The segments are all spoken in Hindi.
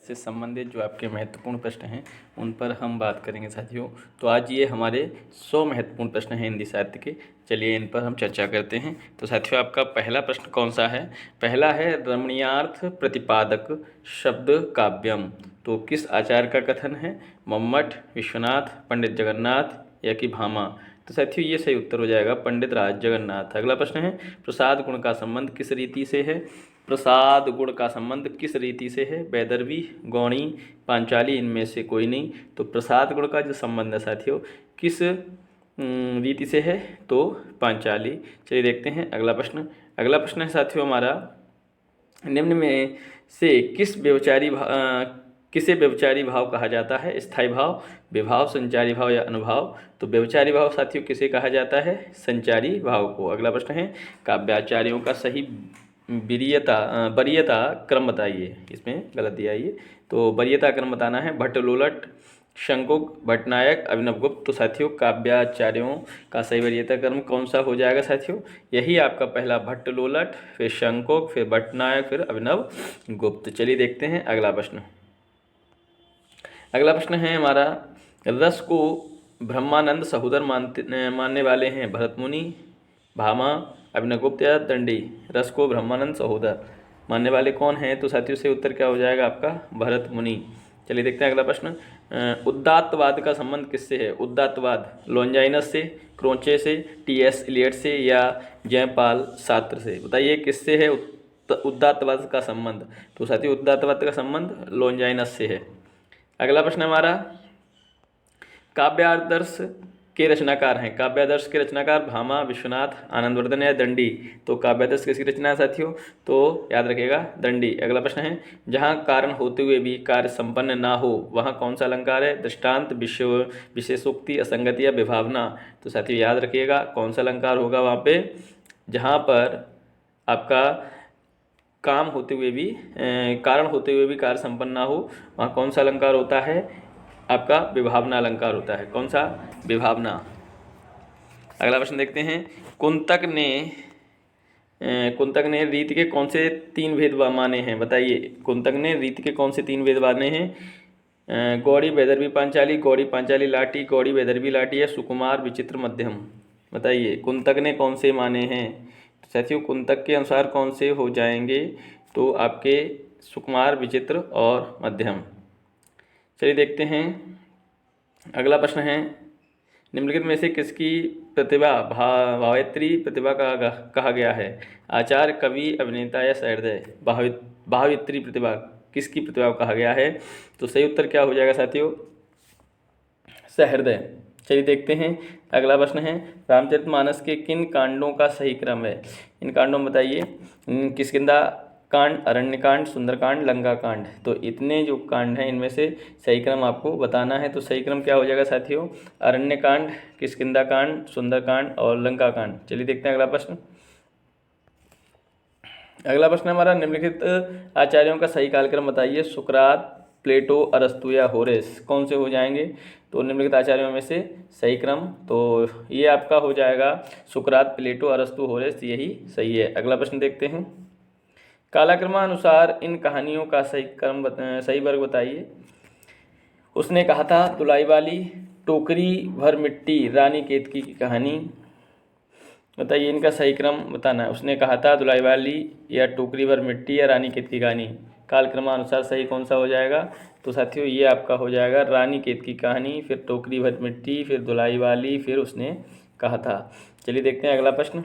से संबंधित जो आपके महत्वपूर्ण प्रश्न हैं उन पर हम बात करेंगे साथियों। तो आज ये हमारे 100 महत्वपूर्ण प्रश्न हैं हिंदी साहित्य के। चलिए इन पर हम चर्चा करते हैं। तो साथियों आपका पहला प्रश्न कौन सा है? पहला है रमणीयार्थ प्रतिपादक शब्द काव्यम। तो किस आचार्य का कथन है? मम्मट, विश्वनाथ, पंडित जगन्नाथ या कि भामा? तो साथियों ये सही उत्तर हो जाएगा पंडित राज जगन्नाथ। अगला प्रश्न है प्रसाद गुण का संबंध किस रीति से है? प्रसाद गुण का संबंध किस रीति से है? वैदर्भी, गौणी, पांचाली, इनमें से कोई नहीं। तो प्रसाद गुण का जो संबंध है साथियों किस रीति से है? तो पांचाली। चलिए देखते हैं अगला प्रश्न। अगला प्रश्न है साथियों हमारा निम्न में से किसे व्यभिचारी भाव कहा जाता है? स्थायी भाव, विभाव, संचारी भाव या अनुभाव? तो व्यभिचारी भाव साथियों किसे कहा जाता है? संचारी भाव को। अगला प्रश्न है काव्याचार्यों का सही वरीयता क्रम बताइए। इसमें गलत दिया है ये, तो वरीयता क्रम बताना है। भट्टलोलट, शंकुक, भट्टनायक, अभिनवगुप्त। तो साथियों काव्याचार्यों का सही वरीयता क्रम कौन सा हो जाएगा साथियों? यही आपका पहला भट्टलोलट, फिर शंकुक, फिर भट्टनायक, फिर अभिनवगुप्त। चलिए देखते हैं अगला प्रश्न। अगला प्रश्न है हमारा रस को ब्रह्मानंद सहोदर मानने वाले हैं भरत मुनि, भामा, अभिनवगुप्त या दंडी? रस को ब्रह्मानंद सहोदर मानने वाले कौन हैं? तो साथियों से उत्तर क्या हो जाएगा आपका? भरत मुनि। चलिए देखते हैं अगला प्रश्न। उदात्तवाद का संबंध किससे है? उदात्तवाद लॉन्जाइनस से, क्रोचे से, टी.एस. इलियट से या जयपाल सात्र से? बताइए किससे है उदात्तवाद का संबंध? तो साथियों उदात्तवाद का संबंध लॉन्जाइनस से है। अगला प्रश्न हमारा काव्यादर्श के रचनाकार हैं। काव्यादर्श के रचनाकार भामा, विश्वनाथ, आनंदवर्धन या दंडी? तो काव्यादर्श किसकी रचना है साथियों? तो याद रखिएगा दंडी। अगला प्रश्न है जहाँ कारण होते हुए भी कार्य संपन्न ना हो वहाँ कौन सा अलंकार है? दृष्टांत, विशेषोक्ति, असंगति या विभावना? तो साथियों याद रखिएगा कौन सा अलंकार होगा वहाँ पे जहाँ पर आपका कारण होते हुए भी कार्य संपन्न ना हो वहाँ कौन सा अलंकार होता है? आपका विभावना अलंकार होता है। कौन सा? विभावना। अगला प्रश्न देखते हैं कुंतक ने रीति के कौन से 3 भेद माने हैं? बताइए कुंतक ने रीति के कौन से 3 भेद माने हैं? गौड़ी, वैदर्भी, पांचाली, गौड़ी, पांचाली, लाटी, गौड़ी, वैदर्भी, लाटी या सुकुमार, विचित्र, मध्यम? बताइए कुंतक ने कौन से माने हैं? साथियों कुंतक के अनुसार कौन से हो जाएंगे? तो आपके सुकुमार, विचित्र और मध्यम। चलिए देखते हैं अगला प्रश्न है निम्नलिखित में से किसकी प्रतिभा भावयत्री प्रतिभा कहा गया है? आचार्य, कवि, अभिनेता या सहृदय? भावयत्री प्रतिभा किसकी प्रतिभा कहा गया है? तो सही उत्तर क्या हो जाएगा साथियों? सहृदय। चलिए देखते हैं अगला प्रश्न है रामचरितमानस के किन कांडों का सही क्रम है? इन कांडों में बताइए। किष्किंधा कांड, अरण्यकांड, सुंदरकांड, लंका कांड। तो इतने जो कांड हैं इनमें से सही क्रम आपको बताना है। तो सही क्रम क्या हो जाएगा साथियों? अरण्यकांड, किष्किंधा कांड, सुंदरकांड और लंका कांड। चलिए देखते हैं अगला प्रश्न। अगला प्रश्न हमारा निम्नलिखित आचार्यों का सही कालक्रम बताइए। सुकरात, प्लेटो, अरस्तु या होरेस? कौन से हो जाएंगे? तो निम्नलिखित आचार्यों में से सही क्रम तो ये आपका हो जाएगा सुकरात, प्लेटो, अरस्तु, होरेस, यही सही है। अगला प्रश्न देखते हैं कालक्रमानुसार इन कहानियों का सही वर्ग बताइए। उसने कहा था तुलाई वाली, टोकरी भर मिट्टी, रानी केतकी की कहानी। बताइए इनका सही क्रम बताना है। उसने कहा था दुलाई वाली या टोकरी भर मिट्टी या रानी केत की कहानी? कालक्रमानुसार सही कौन सा हो जाएगा? तो साथियों ये आपका हो जाएगा रानी केत की कहानी, फिर टोकरी भर मिट्टी, फिर दुलाई वाली, फिर उसने कहा था। चलिए देखते हैं अगला प्रश्न।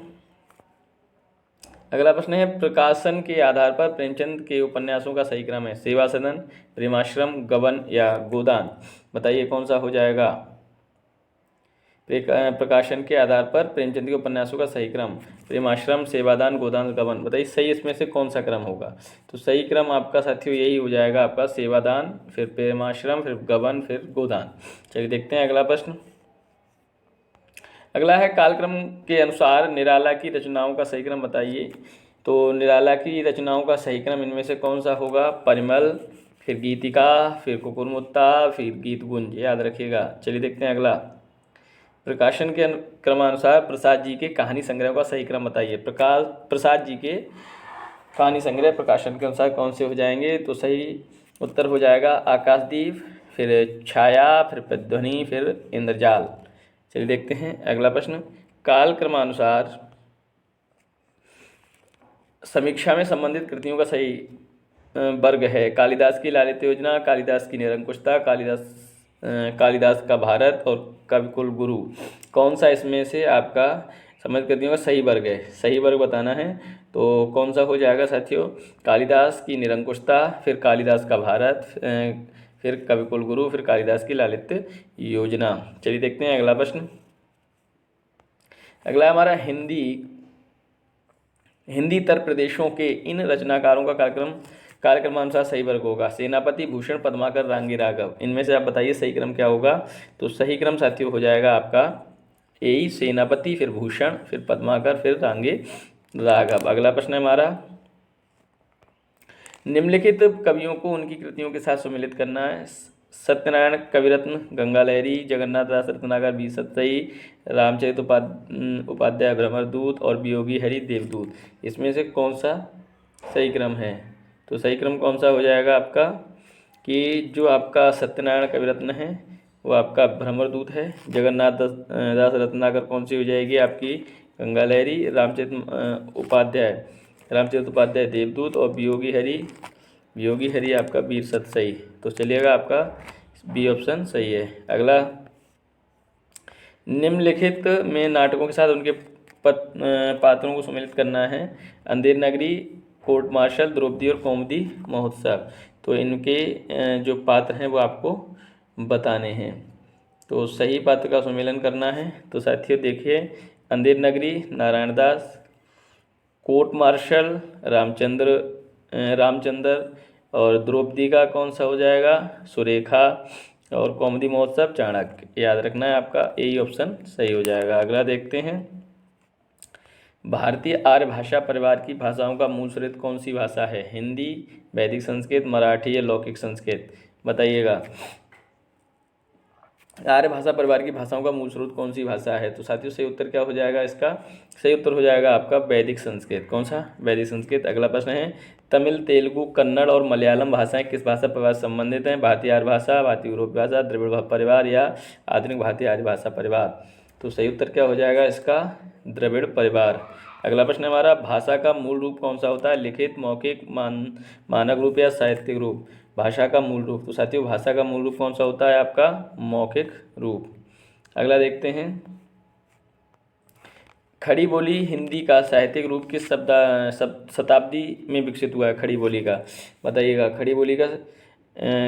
अगला प्रश्न है प्रकाशन के आधार पर प्रेमचंद के उपन्यासों का सही क्रम है। सेवा सदन, प्रेमाश्रम, गबन या गोदान? बताइए कौन सा हो जाएगा? प्रकाशन के आधार पर प्रेमचंद के उपन्यासों का सही क्रम प्रेमाश्रम, सेवादान, गोदान, गबन। बताइए सही इसमें से कौन सा क्रम होगा? तो सही क्रम आपका साथियों यही हो जाएगा आपका सेवादान, फिर प्रेमाश्रम, फिर गबन, फिर गोदान। चलिए देखते हैं अगला प्रश्न। अगला है कालक्रम के अनुसार निराला की रचनाओं का सही क्रम बताइए। तो निराला की रचनाओं का सही क्रम इनमें से कौन सा होगा? परिमल, फिर गीतिका, फिर कुकुरमुत्ता, फिर गीत गुंज। याद रखिएगा। चलिए देखते हैं अगला। प्रकाशन के क्रमानुसार प्रसाद जी के कहानी संग्रह का सही क्रम बताइए। प्रसाद जी के कहानी संग्रह प्रकाशन के अनुसार कौन से हो जाएंगे? तो सही उत्तर हो जाएगा आकाशदीप, फिर छाया, फिर प्रतिध्वनि, फिर इंद्रजाल। चलिए देखते हैं अगला प्रश्न। काल क्रमानुसार समीक्षा में संबंधित कृतियों का सही वर्ग है। कालिदास की लालित्य योजना, कालिदास की निरंकुशता, कालिदास का भारत और कविकुल गुरु। कौन सा इसमें से आपका संबंधित कृतियों का सही वर्ग है? सही वर्ग बताना है तो कौन सा हो जाएगा साथियों? कालिदास की निरंकुशता, फिर कालिदास का भारत, फिर कविकुल गुरु, फिर कालिदास की लालित्य योजना। चलिए देखते हैं अगला प्रश्न। अगला हमारा हिंदी तर प्रदेशों के इन रचनाकारों का कार्यक्रमानुसार सही वर्ग होगा। सेनापति, भूषण, पद्माकर, रांगी, राघव। इनमें से आप बताइए सही क्रम क्या होगा? तो सही क्रम साथियों हो जाएगा आपका यही, सेनापति, फिर भूषण, फिर पद्माकर, फिर रांगी, राघव। अगला प्रश्न है हमारा, निम्नलिखित कवियों को उनकी कृतियों के साथ सम्मिलित करना है। सत्यनारायण कविरत्न, गंगा लहरी, जगन्नाथ दास रत्नाकर, बी सतई, रामचरित उपाध्याय भ्रमरदूत और वियोगी हरि देवदूत। इसमें से कौन सा सही क्रम है? तो सही क्रम कौन सा हो जाएगा आपका कि जो आपका सत्यनारायण कविरत्न है वो आपका भ्रमरदूत है, जगन्नाथ दास रत्नाकर कौन सी हो जाएगी आपकी? गंगा लहरी, रामचरित उपाध्याय देवदूत और वियोगी हरि आपका वीर सतई। तो चलिएगा आपका बी ऑप्शन सही है। अगला, निम्नलिखित में नाटकों के साथ उनके पात्रों को सम्मिलित करना है। अंधेर नगरी, कोर्ट मार्शल, द्रौपदी और कौमुदी महोत्सव। तो इनके जो पात्र हैं वो आपको बताने हैं। तो सही पात्र का सम्मेलन करना है। तो साथियों देखिए, अंधेर नगरी नारायण दास, कोर्ट मार्शल रामचंद्र और द्रौपदी का कौन सा हो जाएगा? सुरेखा और कौमुदी महोत्सव चाणक्य। याद रखना है आपका यही ऑप्शन सही हो जाएगा। अगला देखते हैं, भारतीय आर्य भाषा परिवार की भाषाओं का मूल स्रोत कौन सी भाषा है? हिंदी, वैदिक संस्कृत, मराठी या लौकिक संस्कृत? बताइएगा। आर्य भाषा परिवार की भाषाओं का मूल स्रोत कौन सी भाषा है? तो साथियों सही उत्तर क्या हो जाएगा इसका? सही उत्तर हो जाएगा आपका वैदिक संस्कृत। कौन सा? वैदिक संस्कृत। अगला प्रश्न है, तमिल, तेलुगु, कन्नड़ और मलयालम भाषाएं किस भाषा परिवार से संबंधित हैं? भारतीय आर्य भाषा, भारतीय यूरोपीय भाषा, द्रविड़ परिवार या आधुनिक भारतीय आर्य भाषा परिवार? तो सही उत्तर क्या हो जाएगा इसका? द्रविड़ परिवार। अगला प्रश्न हमारा, भाषा का मूल रूप कौन सा होता है? लिखित, मौखिक, मानक रूप या साहित्यिक रूप? भाषा का मूल रूप, तो साथियों भाषा का मूल रूप कौन सा होता है आपका? मौखिक रूप। अगला देखते हैं, खड़ी बोली हिंदी का साहित्यिक रूप किस शताब्दी में विकसित हुआ है? खड़ी बोली का बताइएगा।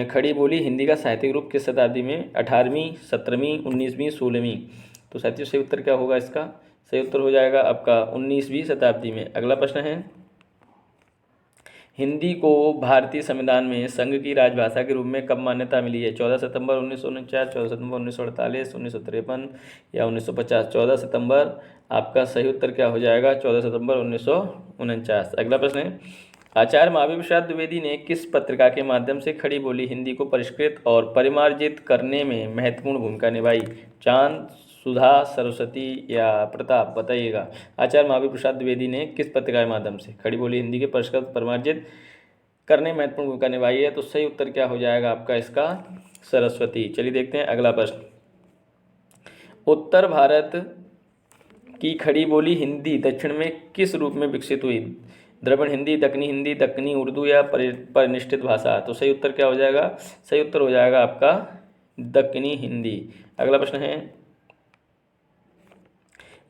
खड़ी बोली हिंदी का साहित्यिक रूप किस शताब्दी में? 18वीं, 17वीं, 19वीं, 16वीं? तो साथियों सही उत्तर क्या होगा इसका? सही उत्तर हो जाएगा आपका 19वीं शताब्दी में। अगला प्रश्न है, हिंदी को भारतीय संविधान में संघ की राजभाषा के रूप में कब मान्यता मिली है? 14 सितंबर 1949, 14 सितंबर 1948, 1953 या 1950? 14 सितंबर आपका सही उत्तर क्या हो जाएगा? 14 सितंबर 1949। अगला प्रश्न है, आचार्य महावीर प्रसाद द्विवेदी ने किस पत्रिका के माध्यम से खड़ी बोली हिंदी को परिष्कृत और परिमार्जित करने में महत्वपूर्ण भूमिका निभाई? चांद, सुधा, सरस्वती या प्रताप? बताइएगा। आचार्य महावीर प्रसाद द्विवेदी ने किस पत्रिका के माध्यम से खड़ी बोली हिंदी के परिष्कृत परिमार्जित करने में महत्वपूर्ण भूमिका निभाई है? तो सही उत्तर क्या हो जाएगा आपका इसका? सरस्वती। चलिए देखते हैं अगला प्रश्न, उत्तर भारत की खड़ी बोली हिंदी दक्षिण में किस रूप में विकसित हुई? द्रविड़ हिंदी, दक्कनी उर्दू या परिनिष्ठित भाषा? तो सही उत्तर क्या हो जाएगा? सही उत्तर हो जाएगा आपका दक्कनी हिंदी। अगला प्रश्न है,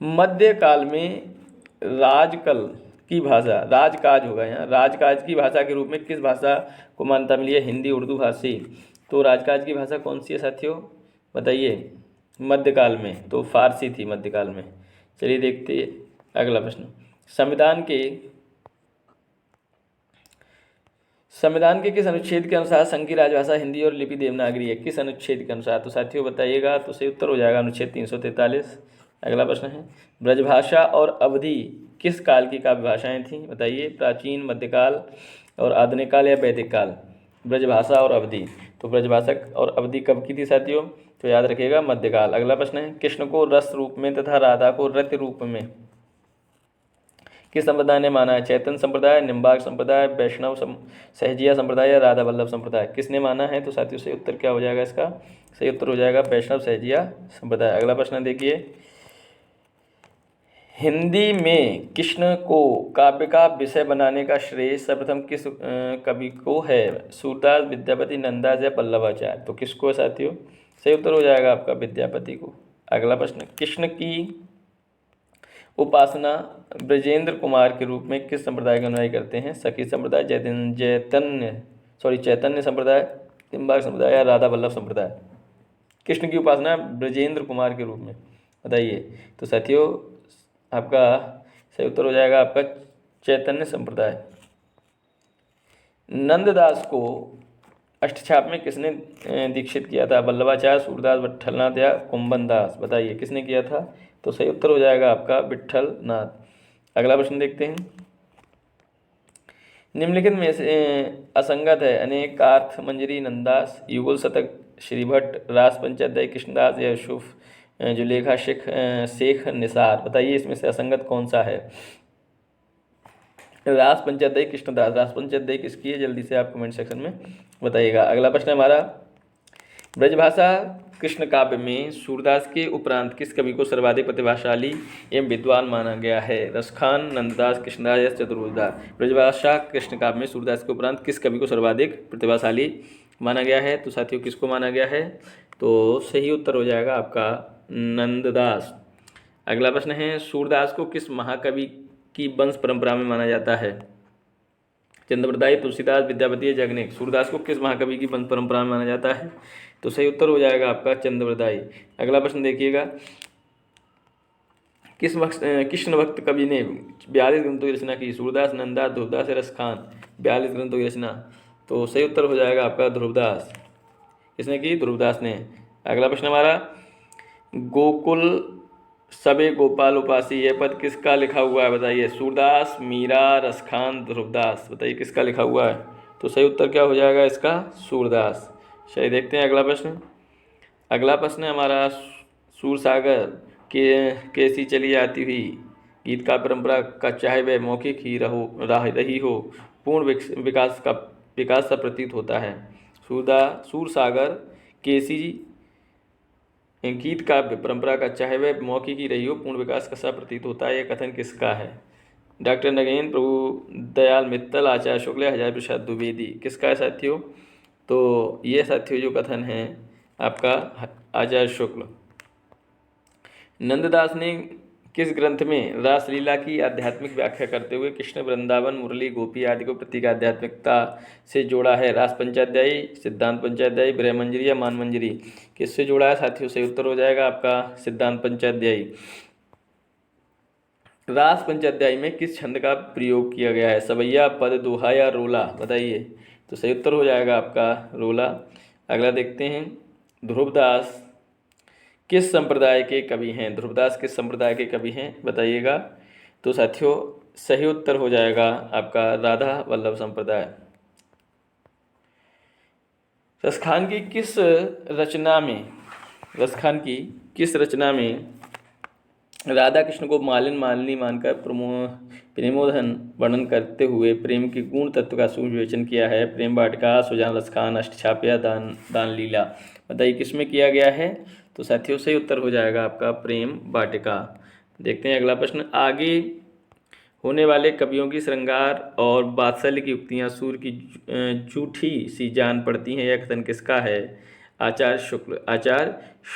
मध्यकाल में राजकाज होगा यहाँ, राजकाज की भाषा के रूप में किस भाषा को मान्यता मिली है? हिंदी, उर्दू भाषी? तो राजकाज की भाषा कौन सी है साथियों? बताइए। मध्यकाल में तो फारसी थी मध्यकाल में। चलिए देखते अगला प्रश्न, संविधान के किस अनुच्छेद के अनुसार संघ की राजभाषा हिंदी और लिपि देवनागरी है? किस अनुच्छेद के अनुसार? तो साथियों बताइएगा। तो सही उत्तर हो जाएगा अनुच्छेद 343। अगला प्रश्न है, ब्रजभाषा और अवधी किस काल की काव्य भाषाएं थीं? बताइए। प्राचीन, मध्यकाल और आधुनिक काल या वैदिक काल? ब्रजभाषा और अवधी, तो ब्रजभाषा और अवधी कब की थी साथियों? तो याद रखिएगा मध्यकाल। अगला प्रश्न है, कृष्ण को रस रूप में तथा राधा को रति रूप में किस संप्रदाय ने माना है? चैतन्य संप्रदाय, निम्बार्क संप्रदाय, वैष्णव सहजिया संप्रदाय या राधा वल्लभ संप्रदाय? किसने माना है? तो साथियों सही उत्तर क्या हो जाएगा इसका? सही उत्तर हो जाएगा वैष्णव सहजिया संप्रदाय। अगला प्रश्न देखिए, हिंदी में कृष्ण को काव्य का विषय बनाने का श्रेय सर्वप्रथम किस कवि को है? सूरदास, विद्यापति, नंददास या पल्लवाचार्य? तो किसको है साथियों? सही उत्तर हो जाएगा आपका विद्यापति को। अगला प्रश्न, कृष्ण की उपासना ब्रजेंद्र कुमार के रूप में किस संप्रदाय के अनुयायी करते हैं? सखी संप्रदाय, चैतन्य संप्रदाय, निम्बार्क संप्रदाय या राधा वल्लभ संप्रदाय? कृष्ण की उपासना ब्रजेंद्र कुमार के रूप में, बताइए। तो साथियों आपका सही उत्तर हो जाएगा आपका चैतन्य संप्रदाय। नंददास को अष्टछाप में किसने दीक्षित किया था? वल्लभाचार्य, सूरदास, विट्ठलनाथ या कुंभन दास? बताइए किसने किया था? तो सही उत्तर हो जाएगा आपका विट्ठलनाथ। अगला प्रश्न देखते हैं, निम्नलिखित में से असंगत है? अनेकार्थ मंजरी नंददास, युगल शतक श्रीभट्ट, रास पंचाध्याय कृष्णदास या यूसुफ जुलेखा शेख निसार? बताइए इसमें से असंगत कौन सा है? रास पंचाध्याय कृष्णदास। रास पंचाध्याय किसकी है? जल्दी से आप कमेंट सेक्शन में बताइएगा। अगला प्रश्न हमारा, ब्रजभाषा कृष्ण काव्य में सूरदास के उपरांत किस कवि को सर्वाधिक प्रतिभाशाली एवं विद्वान माना गया है? रसखान, नंददास, कृष्णदास या चतुर्दास? ब्रजभाषा कृष्ण काव्य में सूरदास के उपरांत किस कवि को सर्वाधिक प्रतिभाशाली माना गया है? तो साथियों किसको माना गया है? तो सही उत्तर हो जाएगा आपका नंददास। अगला प्रश्न है, सूरदास को किस महाकवि की वंश परंपरा में माना जाता है? चंद्रप्रदायी, तुलसीदास, विद्यापति या जगनेक? सूरदास को किस महाकवि की वंश परंपरा में माना जाता है? तो सही उत्तर हो जाएगा आपका चंद्रप्रदायी। अगला प्रश्न देखिएगा, किस वक्त कृष्ण भक्त कवि ने 42 ग्रंथों की रचना की? सूरदास, नंददास, ध्रुवदास या रसखान? 42 ग्रंथों की रचना, तो सही उत्तर हो जाएगा आपका ध्रुवदास। किसने की? ध्रुवदास ने। अगला प्रश्न हमारा, गोकुल सबे गोपाल उपासी यह पद किसका लिखा हुआ है? बताइए। सूरदास, मीरा, रसखान, ध्रुवदास? बताइए किसका लिखा हुआ है? तो सही उत्तर क्या हो जाएगा इसका? सूरदास। चलिए देखते हैं अगला प्रश्न। अगला प्रश्न है हमारा, सूरसागर के कैसी चली आती हुई गीत का परंपरा का चाहे वह मौखिक ही रही हो, पूर्ण विकास सा प्रतीत होता है। सूरसागर कैसी गीत काव्य परंपरा का चाहे वह मौखिक ही रही हो, पूर्ण विकास का सा प्रतीत होता है, यह कथन किसका है? डॉक्टर नगेन, प्रभु दयाल मित्तल, आचार्य शुक्ल, हजारी प्रसाद द्विवेदी? किसका है साथियों? तो ये साथियों जो कथन है आपका आचार्य शुक्ल। नंददास ने किस ग्रंथ में रासलीला की आध्यात्मिक व्याख्या करते हुए कृष्ण, वृंदावन, मुरली, गोपी आदि को प्रतीक आध्यात्मिकता से जोड़ा है? रास पंचाध्यायी, सिद्धांत पंचाध्यायी, ब्रह्मंजरी या मानमंजरी? किससे जोड़ा है साथियों? सही उत्तर हो जाएगा आपका सिद्धांत पंचाध्यायी। रास पंचाध्यायी में किस छंद का प्रयोग किया गया है? सवैया, पद, दोहा या रोला? बताइए। तो सही उत्तर हो जाएगा आपका रोला। अगला देखते हैं, ध्रुवदास किस संप्रदाय के कवि हैं? ध्रुवदास किस संप्रदाय के कवि हैं? बताइएगा। तो साथियों सही उत्तर हो जाएगा आपका राधा वल्लभ संप्रदाय। रसखान की किस रचना में राधा कृष्ण को मालिन मालिनी मानकर प्रेमोधन वर्णन करते हुए प्रेम के गुण तत्व का सुविवेचन किया है? प्रेम वाटिका, सुजान, रसखान, अष्टछाप या दान लीला? बताइए किसमें किया गया है? तो साथियों सही उत्तर हो जाएगा आपका प्रेम वाटिका। देखते हैं अगला प्रश्न, आगे होने वाले कवियों की श्रृंगार और वात्सल्य की युक्तियाँ सूर्य की झूठी सी जान पड़ती हैं, यह कथन किसका है? आचार्य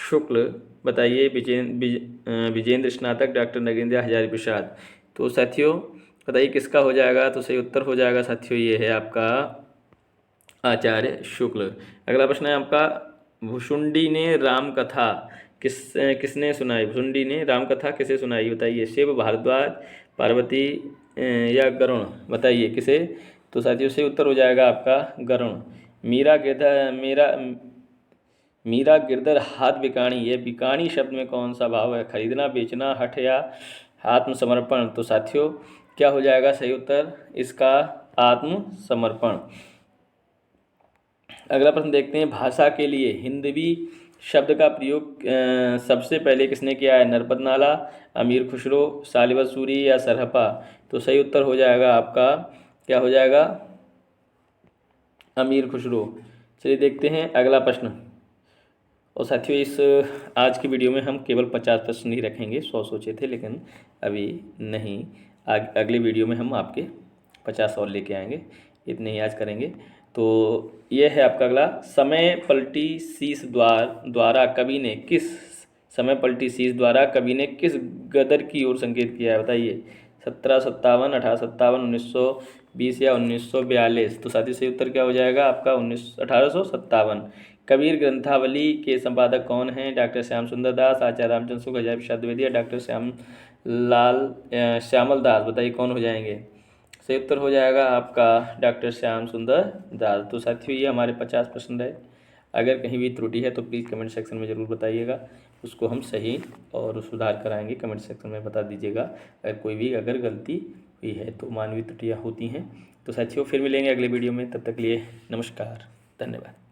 शुक्ल। बताइए। विजेंद्र स्नातक, डॉक्टर नगेंद्र, हजारी प्रसाद? तो साथियों बताइए किसका हो जाएगा? तो सही उत्तर हो जाएगा साथियों ये है आपका आचार्य शुक्ल। अगला प्रश्न है आपका, भुशुंडी ने राम कथा किसने सुनाई? भुशुंडी ने राम कथा किसे सुनाई? बताइए। शिव, भारद्वाज, पार्वती या गरुण? बताइए किसे? तो साथियों से उत्तर हो जाएगा आपका गरुण। मीरा गिरधर हाथ बिकाणी, ये बिकाणी शब्द में कौन सा भाव है? खरीदना, बेचना, हठ या आत्मसमर्पण? तो साथियों क्या हो जाएगा सही उत्तर इसका? आत्मसमर्पण। अगला प्रश्न देखते हैं, भाषा के लिए हिंदवी शब्द का प्रयोग सबसे पहले किसने किया है? नरपत नाला, अमीर खुसरो, सालिबत सूरी या सरहपा? तो सही उत्तर हो जाएगा आपका, क्या हो जाएगा? अमीर खुसरो। चलिए देखते हैं अगला प्रश्न। और साथियों, इस आज की वीडियो में हम केवल 50 प्रश्न ही रखेंगे, 100 सोचे थे लेकिन अभी नहीं। अगले वीडियो में हम आपके 50 और लेके आएंगे, इतने ही आज करेंगे। तो ये है आपका अगला, समय पलटी शीश द्वारा कवि ने किस समय पलटी शीश द्वारा कवि ने किस गदर की ओर संकेत किया है? बताइए। 1757, 1857, 1920 या 1942? तो साथ ही सही उत्तर क्या हो जाएगा आपका? 1857। कबीर ग्रंथावली के संपादक कौन हैं? डॉक्टर श्याम सुंदर दास, आचार्य रामचंद्र शुक्ल, अजय प्रसाद द्विवेदी या डॉक्टर श्यामल दास? बताइए कौन हो जाएंगे? सही उत्तर हो जाएगा आपका डॉक्टर श्याम सुंदर दास। तो साथियों, ये हमारे 50 प्रश्न रहे। अगर कहीं भी त्रुटि है तो प्लीज़ कमेंट सेक्शन में ज़रूर बताइएगा, उसको हम सही और सुधार कराएंगे। कमेंट सेक्शन में बता दीजिएगा अगर गलती हुई है तो, मानवीय त्रुटियाँ होती हैं। तो साथियों, फिर मिलेंगे अगले वीडियो में, तब तक लिए नमस्कार, धन्यवाद।